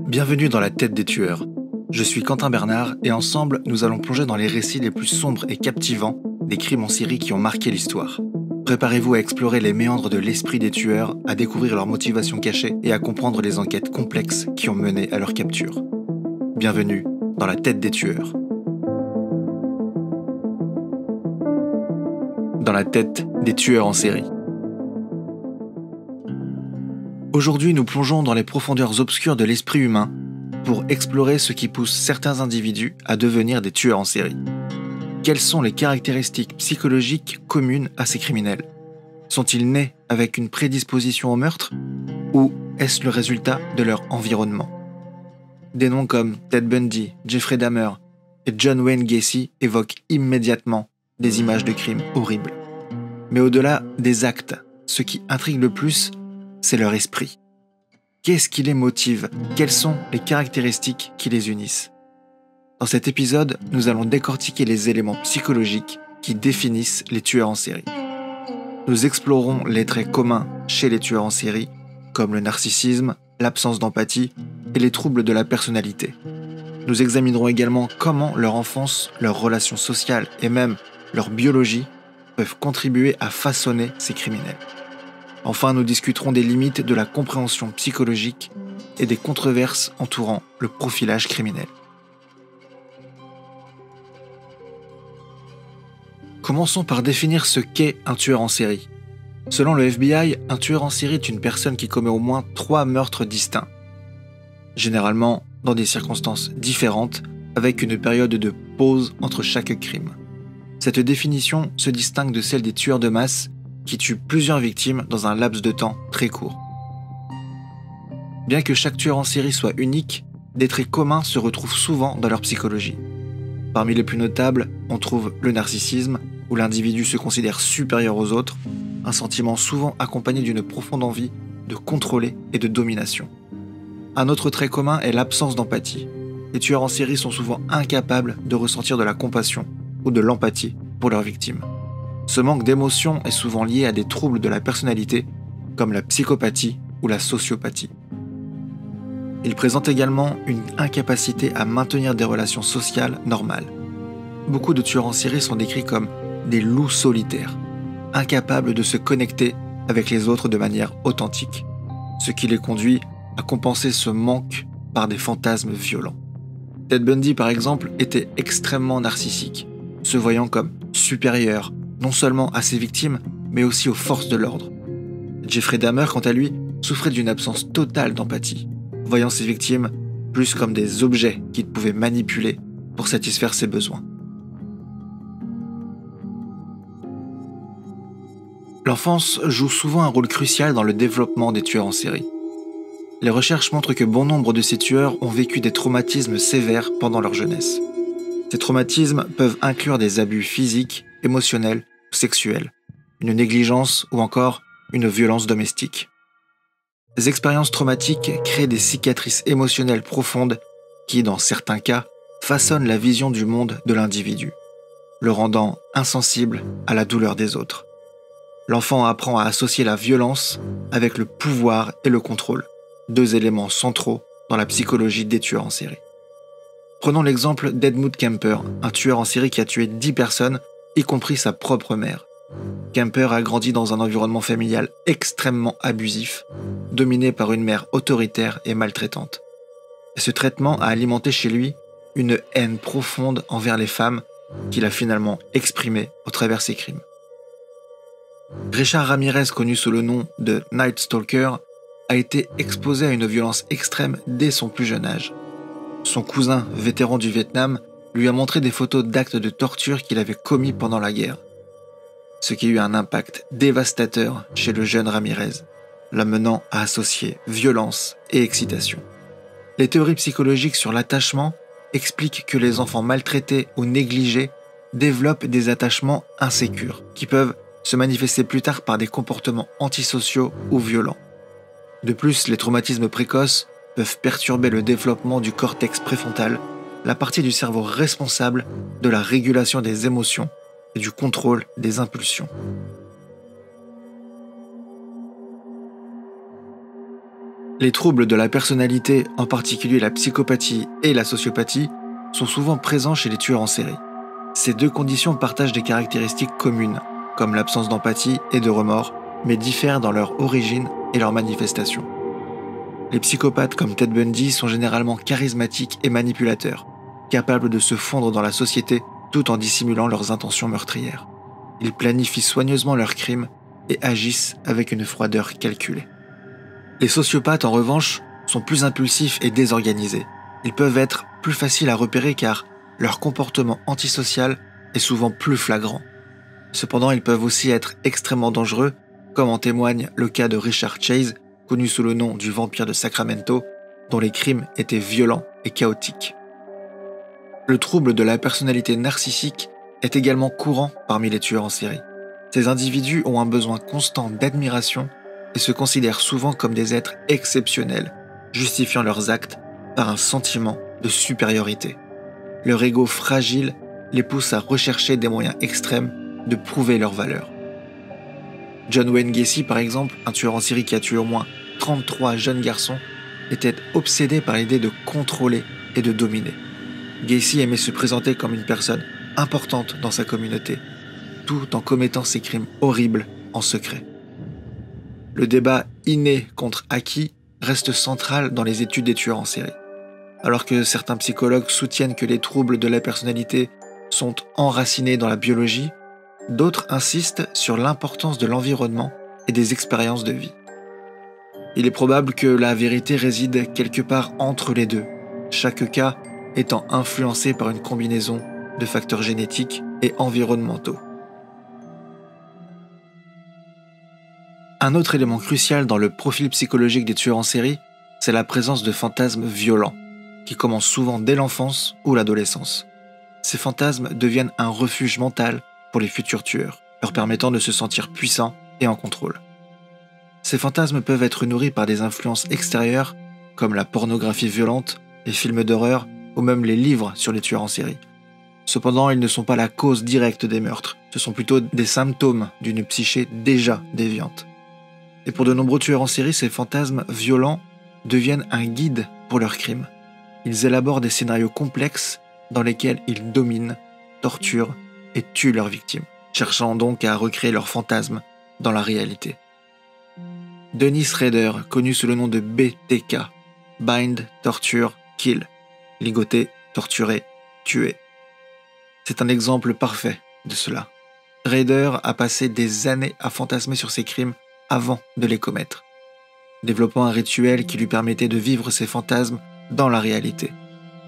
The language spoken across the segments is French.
Bienvenue dans la tête des tueurs. Je suis Quentin Bernard et ensemble, nous allons plonger dans les récits les plus sombres et captivants des crimes en série qui ont marqué l'histoire. Préparez-vous à explorer les méandres de l'esprit des tueurs, à découvrir leurs motivations cachées et à comprendre les enquêtes complexes qui ont mené à leur capture. Bienvenue dans la tête des tueurs. Dans la tête des tueurs en série. Aujourd'hui, nous plongeons dans les profondeurs obscures de l'esprit humain pour explorer ce qui pousse certains individus à devenir des tueurs en série. Quelles sont les caractéristiques psychologiques communes à ces criminels ? Sont-ils nés avec une prédisposition au meurtre ou est-ce le résultat de leur environnement ? Des noms comme Ted Bundy, Jeffrey Dahmer et John Wayne Gacy évoquent immédiatement des images de crimes horribles. Mais au-delà des actes, ce qui intrigue le plus, c'est leur esprit. Qu'est-ce qui les motive ? Quelles sont les caractéristiques qui les unissent ? Dans cet épisode, nous allons décortiquer les éléments psychologiques qui définissent les tueurs en série. Nous explorerons les traits communs chez les tueurs en série, comme le narcissisme, l'absence d'empathie et les troubles de la personnalité. Nous examinerons également comment leur enfance, leurs relations sociales et même leur biologie peuvent contribuer à façonner ces criminels. Enfin, nous discuterons des limites de la compréhension psychologique et des controverses entourant le profilage criminel. Commençons par définir ce qu'est un tueur en série. Selon le FBI, un tueur en série est une personne qui commet au moins 3 meurtres distincts, généralement dans des circonstances différentes, avec une période de pause entre chaque crime. Cette définition se distingue de celle des tueurs de masse qui tuent plusieurs victimes dans un laps de temps très court. Bien que chaque tueur en série soit unique, des traits communs se retrouvent souvent dans leur psychologie. Parmi les plus notables, on trouve le narcissisme, où l'individu se considère supérieur aux autres, un sentiment souvent accompagné d'une profonde envie de contrôler et de domination. Un autre trait commun est l'absence d'empathie. Les tueurs en série sont souvent incapables de ressentir de la compassion ou de l'empathie pour leurs victimes. Ce manque d'émotion est souvent lié à des troubles de la personnalité, comme la psychopathie ou la sociopathie. Ils présentent également une incapacité à maintenir des relations sociales normales. Beaucoup de tueurs en série sont décrits comme des loups solitaires, incapables de se connecter avec les autres de manière authentique, ce qui les conduit à compenser ce manque par des fantasmes violents. Ted Bundy, par exemple, était extrêmement narcissique, se voyant comme supérieur, non seulement à ses victimes, mais aussi aux forces de l'ordre. Jeffrey Dahmer, quant à lui, souffrait d'une absence totale d'empathie, voyant ses victimes plus comme des objets qu'il pouvait manipuler pour satisfaire ses besoins. L'enfance joue souvent un rôle crucial dans le développement des tueurs en série. Les recherches montrent que bon nombre de ces tueurs ont vécu des traumatismes sévères pendant leur jeunesse. Ces traumatismes peuvent inclure des abus physiques, émotionnels ou sexuels, une négligence ou encore une violence domestique. Ces expériences traumatiques créent des cicatrices émotionnelles profondes qui, dans certains cas, façonnent la vision du monde de l'individu, le rendant insensible à la douleur des autres. L'enfant apprend à associer la violence avec le pouvoir et le contrôle, 2 éléments centraux dans la psychologie des tueurs en série. Prenons l'exemple d'Edmund Kemper, un tueur en série qui a tué 10 personnes, y compris sa propre mère. Kemper a grandi dans un environnement familial extrêmement abusif, dominé par une mère autoritaire et maltraitante. Et ce traitement a alimenté chez lui une haine profonde envers les femmes qu'il a finalement exprimée au travers ses crimes. Richard Ramirez, connu sous le nom de Night Stalker, a été exposé à une violence extrême dès son plus jeune âge. Son cousin, vétéran du Vietnam, lui a montré des photos d'actes de torture qu'il avait commis pendant la guerre, ce qui a eu un impact dévastateur chez le jeune Ramirez, l'amenant à associer violence et excitation. Les théories psychologiques sur l'attachement expliquent que les enfants maltraités ou négligés développent des attachements insécures, qui peuvent se manifester plus tard par des comportements antisociaux ou violents. De plus, les traumatismes précoces peuvent perturber le développement du cortex préfrontal, la partie du cerveau responsable de la régulation des émotions et du contrôle des impulsions. Les troubles de la personnalité, en particulier la psychopathie et la sociopathie, sont souvent présents chez les tueurs en série. Ces deux conditions partagent des caractéristiques communes, comme l'absence d'empathie et de remords, mais diffèrent dans leur origine et leur manifestation. Les psychopathes comme Ted Bundy sont généralement charismatiques et manipulateurs, capables de se fondre dans la société tout en dissimulant leurs intentions meurtrières. Ils planifient soigneusement leurs crimes et agissent avec une froideur calculée. Les sociopathes, en revanche, sont plus impulsifs et désorganisés. Ils peuvent être plus faciles à repérer car leur comportement antisocial est souvent plus flagrant. Cependant, ils peuvent aussi être extrêmement dangereux, comme en témoigne le cas de Richard Chase, connu sous le nom du vampire de Sacramento, dont les crimes étaient violents et chaotiques. Le trouble de la personnalité narcissique est également courant parmi les tueurs en série. Ces individus ont un besoin constant d'admiration et se considèrent souvent comme des êtres exceptionnels, justifiant leurs actes par un sentiment de supériorité. Leur ego fragile les pousse à rechercher des moyens extrêmes de prouver leur valeur. John Wayne Gacy, par exemple, un tueur en série qui a tué au moins 33 jeunes garçons, était obsédé par l'idée de contrôler et de dominer. Gacy aimait se présenter comme une personne importante dans sa communauté, tout en commettant ses crimes horribles en secret. Le débat inné contre acquis reste central dans les études des tueurs en série. Alors que certains psychologues soutiennent que les troubles de la personnalité sont enracinés dans la biologie, d'autres insistent sur l'importance de l'environnement et des expériences de vie. Il est probable que la vérité réside quelque part entre les deux, chaque cas étant influencé par une combinaison de facteurs génétiques et environnementaux. Un autre élément crucial dans le profil psychologique des tueurs en série, c'est la présence de fantasmes violents, qui commencent souvent dès l'enfance ou l'adolescence. Ces fantasmes deviennent un refuge mental pour les futurs tueurs, leur permettant de se sentir puissants et en contrôle. Ces fantasmes peuvent être nourris par des influences extérieures, comme la pornographie violente, les films d'horreur ou même les livres sur les tueurs en série. Cependant, ils ne sont pas la cause directe des meurtres, ce sont plutôt des symptômes d'une psyché déjà déviante. Et pour de nombreux tueurs en série, ces fantasmes violents deviennent un guide pour leurs crimes. Ils élaborent des scénarios complexes dans lesquels ils dominent, torturent et tuent leurs victimes, cherchant donc à recréer leurs fantasmes dans la réalité. Dennis Rader, connu sous le nom de BTK, Bind, Torture, Kill, ligoter, torturer, tuer. C'est un exemple parfait de cela. Rader a passé des années à fantasmer sur ses crimes avant de les commettre, développant un rituel qui lui permettait de vivre ses fantasmes dans la réalité.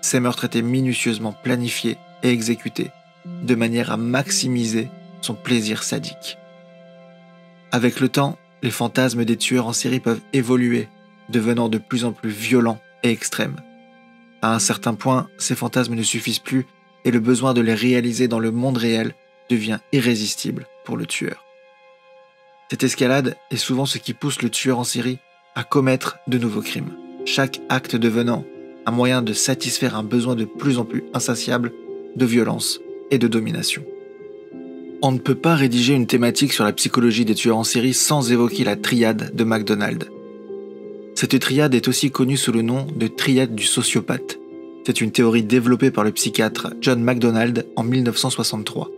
Ces meurtres étaient minutieusement planifiés et exécutés, de manière à maximiser son plaisir sadique. Avec le temps, les fantasmes des tueurs en série peuvent évoluer, devenant de plus en plus violents et extrêmes. À un certain point, ces fantasmes ne suffisent plus et le besoin de les réaliser dans le monde réel devient irrésistible pour le tueur. Cette escalade est souvent ce qui pousse le tueur en série à commettre de nouveaux crimes, chaque acte devenant un moyen de satisfaire un besoin de plus en plus insatiable de violence et de domination. On ne peut pas rédiger une thématique sur la psychologie des tueurs en série sans évoquer la triade de MacDonald. Cette triade est aussi connue sous le nom de triade du sociopathe. C'est une théorie développée par le psychiatre John MacDonald en 1963.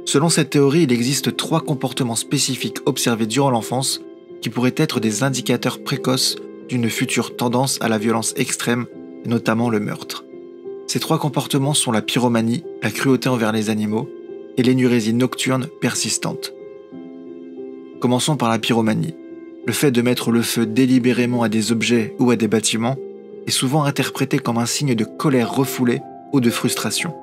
Selon cette théorie, il existe 3 comportements spécifiques observés durant l'enfance qui pourraient être des indicateurs précoces d'une future tendance à la violence extrême, notamment le meurtre. Ces 3 comportements sont la pyromanie, la cruauté envers les animaux et l'énurésie nocturne persistante. Commençons par la pyromanie. Le fait de mettre le feu délibérément à des objets ou à des bâtiments est souvent interprété comme un signe de colère refoulée ou de frustration.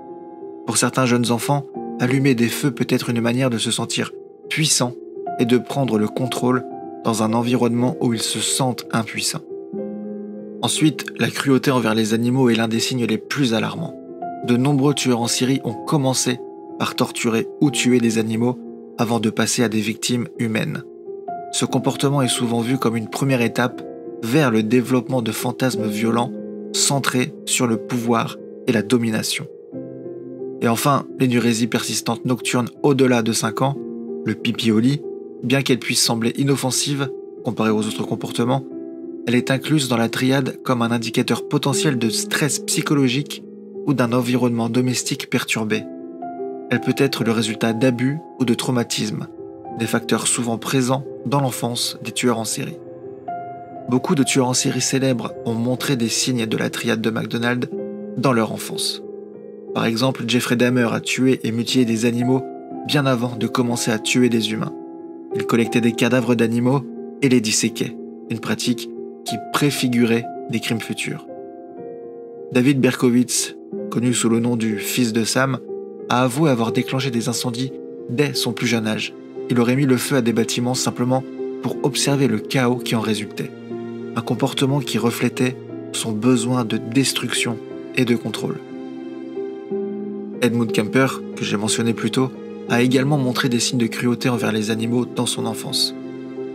Pour certains jeunes enfants, allumer des feux peut être une manière de se sentir puissant et de prendre le contrôle dans un environnement où ils se sentent impuissants. Ensuite, la cruauté envers les animaux est l'un des signes les plus alarmants. De nombreux tueurs en série ont commencé par torturer ou tuer des animaux avant de passer à des victimes humaines. Ce comportement est souvent vu comme une première étape vers le développement de fantasmes violents centrés sur le pouvoir et la domination. Et enfin, l'énurésie persistante nocturne au-delà de 5 ans, le pipi au lit, bien qu'elle puisse sembler inoffensive comparée aux autres comportements, Elle est incluse dans la triade comme un indicateur potentiel de stress psychologique ou d'un environnement domestique perturbé. Elle peut être le résultat d'abus ou de traumatismes, des facteurs souvent présents dans l'enfance des tueurs en série. Beaucoup de tueurs en série célèbres ont montré des signes de la triade de McDonald dans leur enfance. Par exemple, Jeffrey Dahmer a tué et mutilé des animaux bien avant de commencer à tuer des humains. Il collectait des cadavres d'animaux et les disséquait, une pratique qui préfigurait des crimes futurs. David Berkowitz, connu sous le nom du fils de Sam, a avoué avoir déclenché des incendies dès son plus jeune âge. Il aurait mis le feu à des bâtiments simplement pour observer le chaos qui en résultait. Un comportement qui reflétait son besoin de destruction et de contrôle. Edmund Kemper, que j'ai mentionné plus tôt, a également montré des signes de cruauté envers les animaux dans son enfance.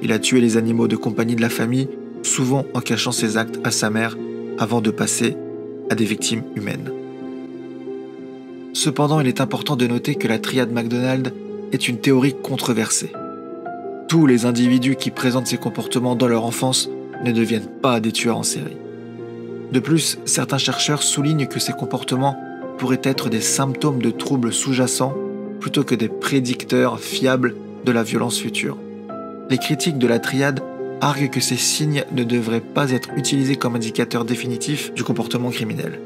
Il a tué les animaux de compagnie de la famille, souvent en cachant ses actes à sa mère avant de passer à des victimes humaines. Cependant, il est important de noter que la triade McDonald est une théorie controversée. Tous les individus qui présentent ces comportements dans leur enfance ne deviennent pas des tueurs en série. De plus, certains chercheurs soulignent que ces comportements pourraient être des symptômes de troubles sous-jacents plutôt que des prédicteurs fiables de la violence future. Les critiques de la triade arguent que ces signes ne devraient pas être utilisés comme indicateurs définitifs du comportement criminel.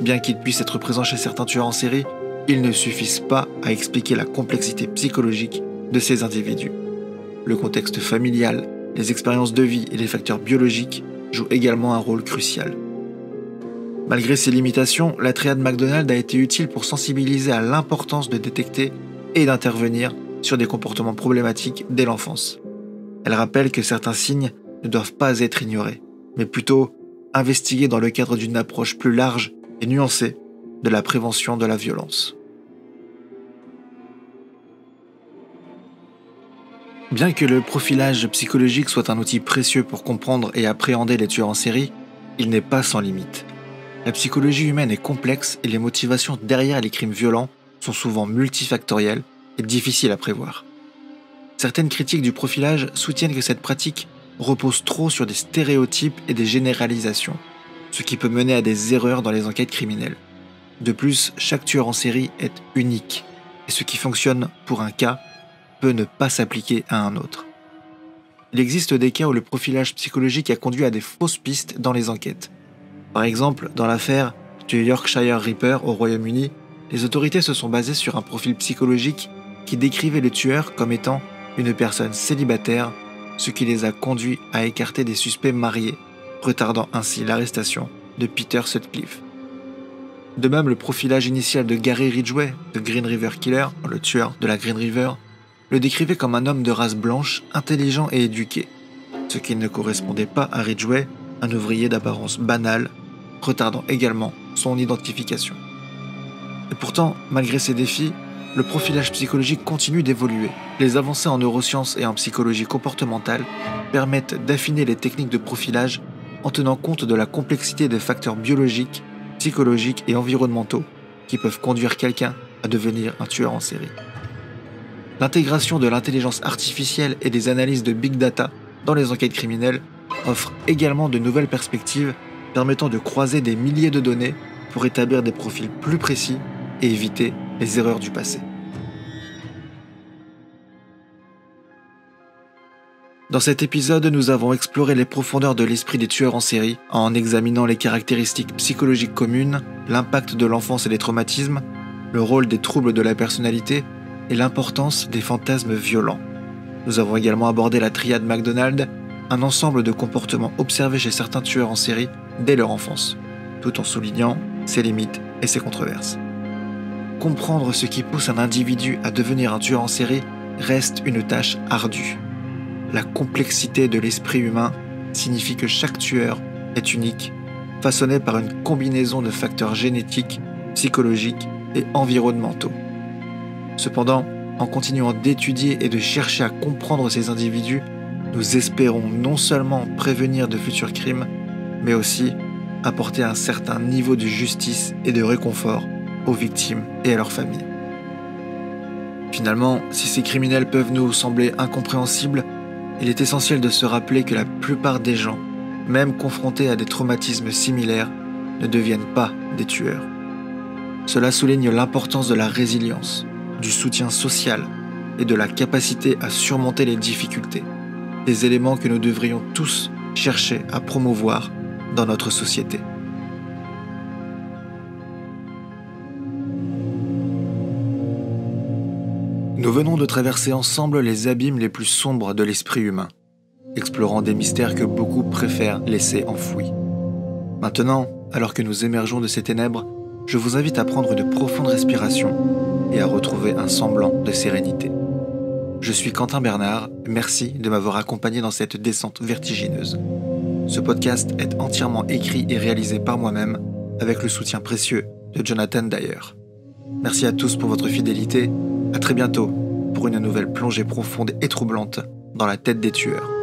Bien qu'ils puissent être présents chez certains tueurs en série, ils ne suffisent pas à expliquer la complexité psychologique de ces individus. Le contexte familial, les expériences de vie et les facteurs biologiques jouent également un rôle crucial. Malgré ses limitations, la triade McDonald a été utile pour sensibiliser à l'importance de détecter et d'intervenir sur des comportements problématiques dès l'enfance. Elle rappelle que certains signes ne doivent pas être ignorés, mais plutôt investigués dans le cadre d'une approche plus large et nuancée de la prévention de la violence. Bien que le profilage psychologique soit un outil précieux pour comprendre et appréhender les tueurs en série, il n'est pas sans limite. La psychologie humaine est complexe et les motivations derrière les crimes violents sont souvent multifactorielles et difficiles à prévoir. Certaines critiques du profilage soutiennent que cette pratique repose trop sur des stéréotypes et des généralisations, ce qui peut mener à des erreurs dans les enquêtes criminelles. De plus, chaque tueur en série est unique, et ce qui fonctionne pour un cas peut ne pas s'appliquer à un autre. Il existe des cas où le profilage psychologique a conduit à des fausses pistes dans les enquêtes. Par exemple, dans l'affaire du Yorkshire Ripper au Royaume-Uni, les autorités se sont basées sur un profil psychologique qui décrivait le tueur comme étant une personne célibataire, ce qui les a conduits à écarter des suspects mariés, retardant ainsi l'arrestation de Peter Sutcliffe. De même, le profilage initial de Gary Ridgway, de Green River Killer, le tueur de la Green River, le décrivait comme un homme de race blanche, intelligent et éduqué, ce qui ne correspondait pas à Ridgway, un ouvrier d'apparence banale, retardant également son identification. Et pourtant, malgré ces défis, le profilage psychologique continue d'évoluer. Les avancées en neurosciences et en psychologie comportementale permettent d'affiner les techniques de profilage en tenant compte de la complexité des facteurs biologiques, psychologiques et environnementaux qui peuvent conduire quelqu'un à devenir un tueur en série. L'intégration de l'intelligence artificielle et des analyses de big data dans les enquêtes criminelles offre également de nouvelles perspectives permettant de croiser des milliers de données pour établir des profils plus précis et éviter les erreurs du passé. Dans cet épisode, nous avons exploré les profondeurs de l'esprit des tueurs en série en examinant les caractéristiques psychologiques communes, l'impact de l'enfance et des traumatismes, le rôle des troubles de la personnalité et l'importance des fantasmes violents. Nous avons également abordé la triade McDonald, un ensemble de comportements observés chez certains tueurs en série dès leur enfance, tout en soulignant ses limites et ses controverses. Comprendre ce qui pousse un individu à devenir un tueur en série reste une tâche ardue. La complexité de l'esprit humain signifie que chaque tueur est unique, façonné par une combinaison de facteurs génétiques, psychologiques et environnementaux. Cependant, en continuant d'étudier et de chercher à comprendre ces individus, nous espérons non seulement prévenir de futurs crimes, mais aussi apporter un certain niveau de justice et de réconfort aux victimes et à leurs familles. Finalement, si ces criminels peuvent nous sembler incompréhensibles, il est essentiel de se rappeler que la plupart des gens même confrontés à des traumatismes similaires, ne deviennent pas des tueurs. Cela souligne l'importance de la résilience, du soutien social et de la capacité à surmonter les difficultés, des éléments que nous devrions tous chercher à promouvoir dans notre société. Nous venons de traverser ensemble les abîmes les plus sombres de l'esprit humain, explorant des mystères que beaucoup préfèrent laisser enfouis. Maintenant, alors que nous émergeons de ces ténèbres, je vous invite à prendre de profondes respirations et à retrouver un semblant de sérénité. Je suis Quentin Bernard, merci de m'avoir accompagné dans cette descente vertigineuse. Ce podcast est entièrement écrit et réalisé par moi-même, avec le soutien précieux de Jonathan Dyer. Merci à tous pour votre fidélité. À très bientôt pour une nouvelle plongée profonde et troublante dans la tête des tueurs.